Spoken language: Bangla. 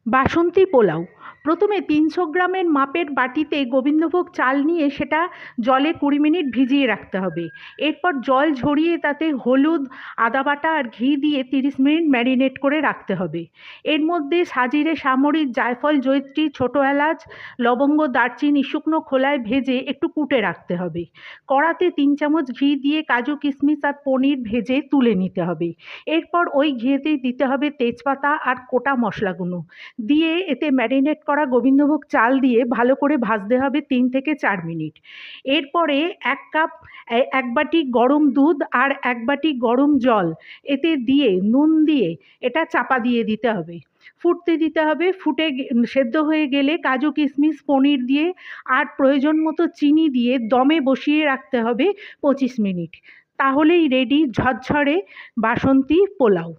বাসন্তী পোলাও। প্রথমে ৩০০ গ্রামের মাপের বাটিতে গোবিন্দভোগ চাল নিয়ে সেটা জলে ২০ মিনিট ভিজিয়ে রাখতে হবে। এরপর জল ঝরিয়ে তাতে হলুদ, আদা বাটা আর ঘি দিয়ে ৩০ মিনিট ম্যারিনেট করে রাখতে হবে। এর মধ্যে সাজিরে সামরিচ, জায়ফল, জয়িত্রী, ছোটো এলাচ, লবঙ্গ, দারচিনি শুকনো খোলায় ভেজে একটু কুটে রাখতে হবে। কড়াতে ৩ চামচ ঘি দিয়ে কাজু, কিশমিশ আর পনির ভেজে তুলে নিতে হবে। এরপর ওই ঘিয়েতেই দিতে হবে তেজপাতা আর গোটা মশলাগুলো দিয়ে এতে ম্যারিনেট করা গোবিন্দভোগ চাল দিয়ে ভালো করে ভাজতে হবে ৩ থেকে ৪ মিনিট। এরপরে ১ বাটি গরম দুধ আর ১ বাটি গরম জল এতে দিয়ে নুন দিয়ে এটা চাপা দিয়ে দিতে হবে। ফুটতে দিতে হবে। সেদ্ধ হয়ে গেলে কাজু, কিশমিশ, পনির দিয়ে আর প্রয়োজন মতো চিনি দিয়ে দমে বসিয়ে রাখতে হবে ২৫ মিনিট। তাহলেই রেডি ঝরঝরে বাসন্তী পোলাও।